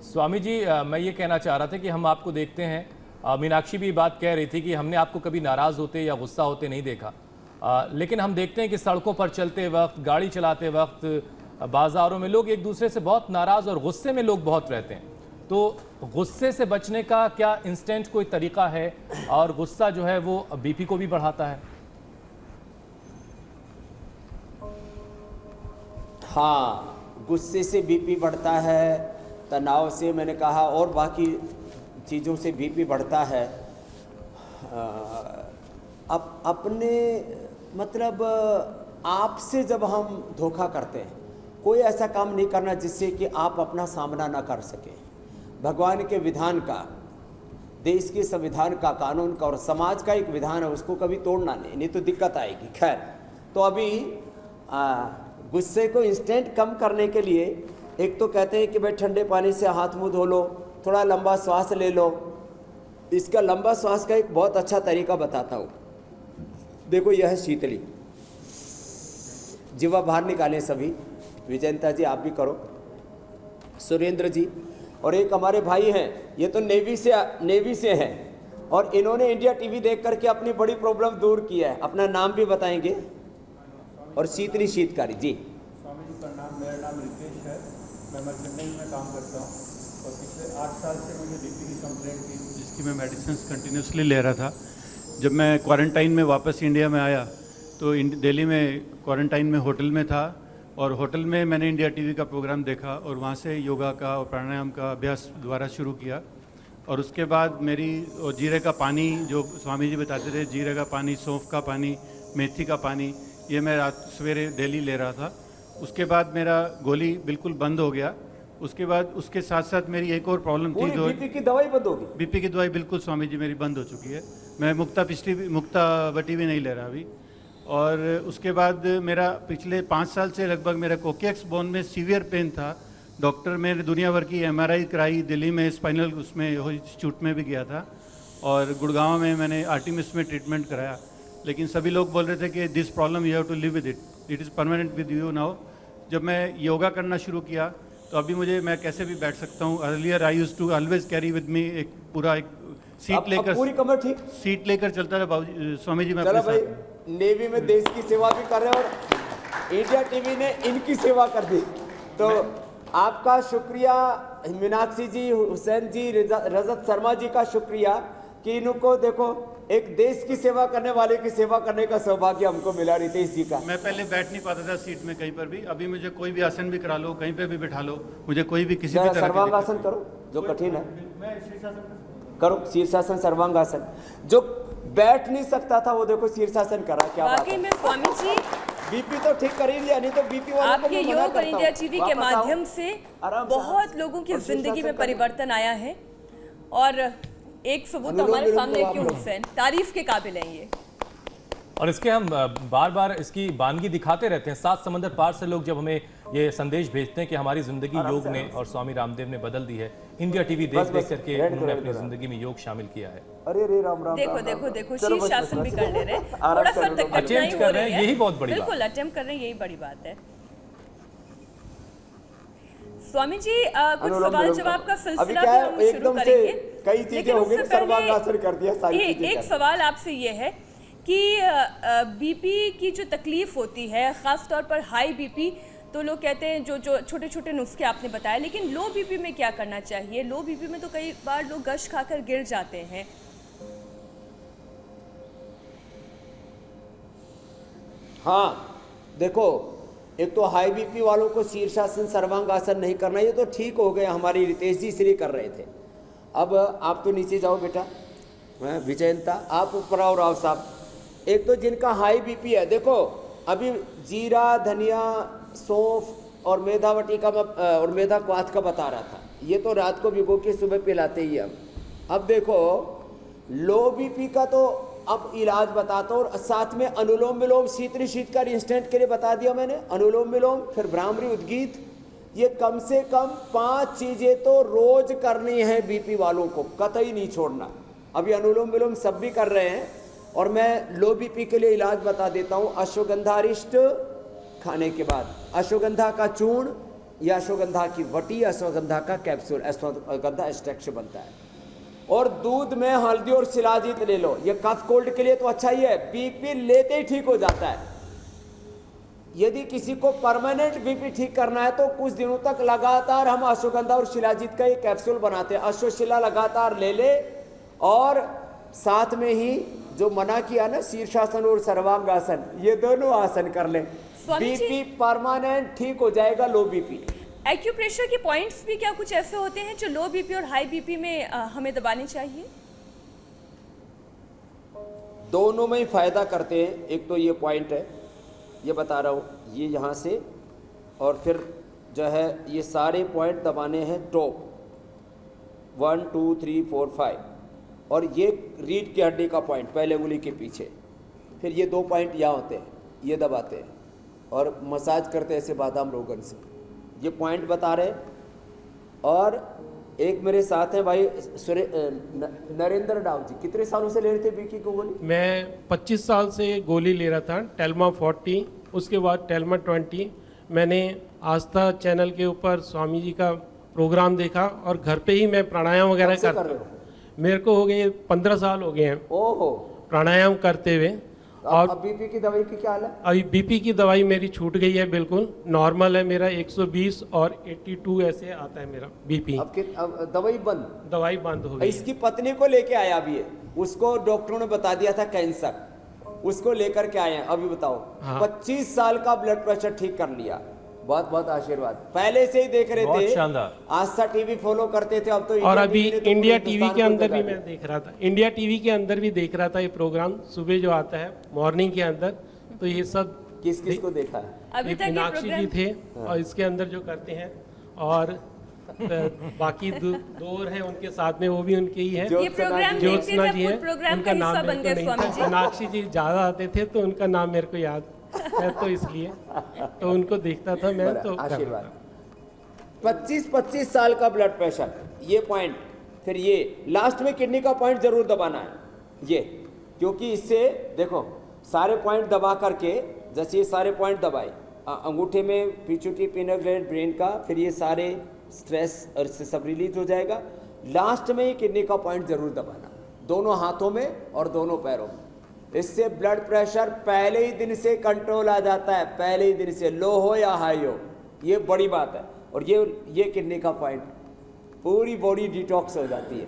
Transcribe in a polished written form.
स्वामी जी, मैं ये कहना चाह रहा था कि हम आपको देखते हैं, मीनाक्षी भी बात कह रही थी कि हमने आपको कभी नाराज़ होते या गुस्सा होते नहीं देखा, लेकिन हम देखते हैं कि सड़कों पर चलते वक्त, गाड़ी चलाते वक्त, बाज़ारों में लोग एक दूसरे से बहुत नाराज़ और गुस्से में लोग बहुत रहते हैं। तो गुस्से से बचने का क्या इंस्टेंट कोई तरीका है? और गुस्सा जो है वो बीपी को भी बढ़ाता है। हाँ, गुस्से से बीपी बढ़ता है, तनाव से मैंने कहा, और बाकी चीज़ों से बीपी बढ़ता है। अपने मतलब आपसे जब हम धोखा करते हैं, कोई ऐसा काम नहीं करना जिससे कि आप अपना सामना ना कर सकें। भगवान के विधान का, देश के संविधान का, कानून का और समाज का एक विधान है, उसको कभी तोड़ना नहीं तो दिक्कत आएगी। खैर, तो अभी गुस्से को इंस्टेंट कम करने के लिए एक तो कहते हैं कि भाई ठंडे पानी से हाथ मुंह धो लो, थोड़ा लंबा श्वास ले लो। इसका लंबा श्वास का एक बहुत अच्छा तरीका बताता हूँ। देखो, यह है शीतली, जीवा बाहर निकालें सभी। विजयंता जी आप भी करो, सुरेंद्र जी, और एक हमारे भाई हैं, ये तो नेवी से हैं, और इन्होंने इंडिया टीवी देख करके अपनी बड़ी प्रॉब्लम दूर किया है। अपना नाम भी बताएंगे। और शीतली शीतकारी जी। स्वामी जी का नाम, मेरा नाम रितेश है, मैं चेन्नई में काम करता हूँ और पिछले 8 साल से मुझे बीपी की कंप्लेंट थी, जिसकी मैं मेडिसिन कंटिन्यूसली ले रहा था। जब मैं क्वारंटाइन में वापस इंडिया में आया तो दिल्ली में क्वारंटाइन में होटल में था, और होटल में मैंने इंडिया टीवी का प्रोग्राम देखा और वहाँ से योगा का और प्राणायाम का अभ्यास दोबारा शुरू किया। और उसके बाद मेरी जीरे का पानी, जो स्वामी जी बताते थे, जीरे का पानी, सौंफ का पानी, मेथी का पानी, ये मैं रात सवेरे डेली ले रहा था। उसके बाद मेरा गोली बिल्कुल बंद हो गया। उसके बाद उसके साथ साथ मेरी एक और प्रॉब्लम थी, जो बीपी की दवाई बंद होगी। बीपी की दवाई बिल्कुल स्वामी जी मेरी बंद हो चुकी है। मैं मुक्तावटी भी नहीं ले रहा अभी। और उसके बाद मेरा पिछले 5 साल से लगभग मेरा कोकेक्स बोन में सीवियर पेन था। डॉक्टर, मैंने दुनिया भर की MRI कराई, दिल्ली में स्पाइनल उसमें इंस्टीट्यूट में भी गया था, और गुड़गांव में मैंने आर्टिमिस में ट्रीटमेंट कराया, लेकिन सभी लोग बोल रहे थे कि this problem you have to live with it, it is permanent with you now. जब मैं योगा करना शुरू किया तो अभी मैं कैसे भी बैठ सकता हूँ। Earlier I used to always carry with me एक सीट लेकर, पूरी कमर ठीक, सीट लेकर चलता था बाबू स्वामी जी। मैं चलो भाई, नेवी में देश की सेवा भी कर रहे हैं और इंडिया टीवी ने इनकी सेवा कर दी, तो आपका शुक्रिया। मीनाक्षी जी, हुसैन जी, रजत शर्मा जी का शुक्रिया कि इनको देखो, एक देश की सेवा करने वाले की सेवा करने का सौभाग्य हमको मिला रितेश जी का। मैं पहले बैठ नहीं पाता था सीट में कहीं पर भी, अभी मुझे कोई भी आसन भी करा लो, कहीं पे भी बिठा लो, मुझे कोई भी किसी भी तरह सर्वांगासन करो, जो कठिन है करो, शीर्षासन, सर्वांगासन। जो बैठ नहीं सकता था वो देखो शीर्षासन करा। क्या बात है। में स्वामी जी, बीपी तो ठीक कर ही लिया, नहीं तो बीपी वालों को आपके मैं मना योग और करता इंडिया हूं। टीवी के वापस आओ, माध्यम से आराम से बहुत आओ। लोगों की और जिंदगी में शीर्षासन परिवर्तन आया है, और एक सबूत हमारे सामने क्यों हुसैन, तारीफ के काबिल हैं ये। और इसके हम बार बार इसकी वानगी दिखाते रहते हैं। 7 समंदर पार से लोग जब हमें ये संदेश भेजते हैं कि हमारी जिंदगी योग ने और स्वामी रामदेव ने बदल दी है, इंडिया टीवी देख देख करके उन्होंने अपनी जिंदगी में योग शामिल किया है। अरे रे राम राम। देखो देखो देखो, शीर्षासन भी कर ले रहे हैं, थोड़ा सा कठिनाई हो रही है, यही बहुत बड़ी बात है। बिल्कुल अटेम्प्ट कर रहे हैं, यही बड़ी बात है। स्वामी जी, कुछ सवाल जवाब का सिलसिला भी हम शुरू करेंगे, कई चीजें हो गई, सर्वांगासन कर दिया, सारी चीजें। एक सवाल आपसे ये है कि बीपी की जो तकलीफ होती है, खास तौर पर हाई बीपी, तो लोग कहते हैं जो छोटे छोटे नुस्खे आपने बताए, लेकिन लो बीपी में क्या करना चाहिए? लो बीपी में तो कई बार लोग गश खाकर गिर जाते हैं। हाँ देखो, एक तो हाई बीपी वालों को शीर्षासन, सर्वांगासन नहीं करना, ये तो ठीक हो गया, हमारी रितेश जी इसलिए कर रहे थे। अब आप तो नीचे जाओ बेटा, विजयंता आप ऊपर आओ, राव साहब। एक तो जिनका हाई बीपी है, देखो अभी जीरा, धनिया, सौंफ और मेधावटी का और मेधा क्वाथ का बता रहा था, ये तो रात को भिगो के सुबह पिलाते ही हम। अब देखो लो बीपी का तो अब इलाज बताता हूँ, और साथ में अनुलोम विलोम, शीतली शीतकारी इंस्टेंट के लिए बता दिया मैंने, अनुलोम विलोम, फिर भ्रामरी उद्गीत, ये कम से कम 5 चीजें तो रोज करनी है बीपी वालों को, कतई नहीं छोड़ना। अभी अनुलोम विलोम सब भी कर रहे हैं, और मैं लो बीपी के लिए इलाज बता देता हूँ। अश्वगंधा अरिष्ट खाने के बाद, अश्वगंधा का चूर्ण ये अश्वगंधा की वटी, अश्वगंधा का कैप्सूल, अश्वगंधा एक्सट्रैक्ट बनता है। और दूध में हल्दी और शिलाजीत ले लो, ये कफ कोल्ड के लिए तो अच्छा ही है, बीपी लेते ही ठीक हो जाता है। यदि किसी को परमानेंट बीपी ठीक करना है तो कुछ दिनों तक लगातार हम अश्वगंधा और शिलाजीत का ये कैप्सूल बनाते हैं। अश्वशिला लगातार ले ले और साथ में ही जो मना किया ना शीर्षासन और सर्वांगासन, ये दोनों आसन कर ले, स्वामी जी- बीपी परमानेंट ठीक हो जाएगा, लो बीपी। एक्यूप्रेशर के पॉइंट्स भी क्या कुछ ऐसे होते हैं जो लो बीपी और हाई बीपी में हमें दबाने चाहिए? दोनों में ही फायदा करते हैं। एक तो ये पॉइंट है, ये बता रहा हूँ, ये यहाँ से और फिर जो है ये सारे पॉइंट दबाने हैं टॉप 1 2 3 4 5, और ये रीढ़ की हड्डी का पॉइंट पहले उंगली के पीछे, फिर ये 2 पॉइंट यहाँ होते हैं, ये दबाते हैं और मसाज करते हैं ऐसे बादाम रोगन से, ये पॉइंट बता रहे। और एक मेरे साथ हैं भाई नरेंद्र डाव जी, कितने सालों से ले रहे थे बीकी को गोली? मैं 25 साल से गोली ले रहा था, टेल्मा 40, उसके बाद टेल्मा 20। मैंने आस्था चैनल के ऊपर स्वामी जी का प्रोग्राम देखा और घर पे ही मैं प्राणायाम वगैरह कब से कर करता रहे हूँ। हो? मेरे को हो गए 15 साल हो गए हैं ओहो, प्राणायाम करते हुए। और अब बीपी की दवाई की क्या हाल है? अभी बीपी की दवाई मेरी छूट गई है, बिल्कुल नॉर्मल है मेरा, 120 और 82 ऐसे आता है मेरा बीपी। अब दवाई बंद, दवाई बंद हो गई। इसकी पत्नी को लेके आया अभी है, उसको डॉक्टरों ने बता दिया था कैंसर, उसको लेकर के आए हैं। अभी बताओ, हाँ। 25 साल का ब्लड प्रेशर ठीक कर लिया, बहुत बहुत आशीर्वाद। पहले से ही देख रहे बहुत थे, शानदार। आस्था टीवी फॉलो करते थे, अब तो और अभी टीवी ने तो इंडिया पूरे टीवी हिंदुस्तान के को अंदर भी जगा मैं दिया। देख रहा था, इंडिया टीवी के अंदर भी देख रहा था ये प्रोग्राम सुबह जो आता है मॉर्निंग के अंदर, तो ये सब किस किस को देखा है? अभी ये तक ये मीनाक्षी जी प्रोग्राम थे और इसके अंदर जो करते हैं, और बाकी दो और हैं उनके साथ में, वो भी उनके ही हैं। ये प्रोग्राम देखते ज्योत्सना थे, जी है, खुद प्रोग्राम का उनका नाम हिस्सा मेरे बन को गए नहीं स्वामी था। जी। मीनाक्षी जी ज़्यादा आते थे तो उनका नाम मेरे को याद है, तो इसलिए तो उनको देखता था मैं, बड़ा तो कर रहा आशीर्वाद। था। 25 साल का ब्लड प्रेशर, ये पॉइंट, फिर ये लास्ट में किडनी का पॉइंट जरूर दबाना है ये, क्योंकि इससे देखो सारे पॉइंट दबा करके, जैसे ये सारे पॉइंट दबाए, अंगूठे में पिट्यूटरी पिनल ग्लैंड ब्रेन का, फिर ये सारे स्ट्रेस और इससे सब रिलीज हो जाएगा। लास्ट में ये किडनी का पॉइंट जरूर दबाना, दोनों हाथों में और दोनों पैरों में। इससे ब्लड प्रेशर पहले ही दिन से कंट्रोल आ जाता है, पहले ही दिन से, लो हो या हाई हो, ये बड़ी बात है। और ये किडनी का पॉइंट, पूरी बॉडी डिटॉक्स हो जाती है।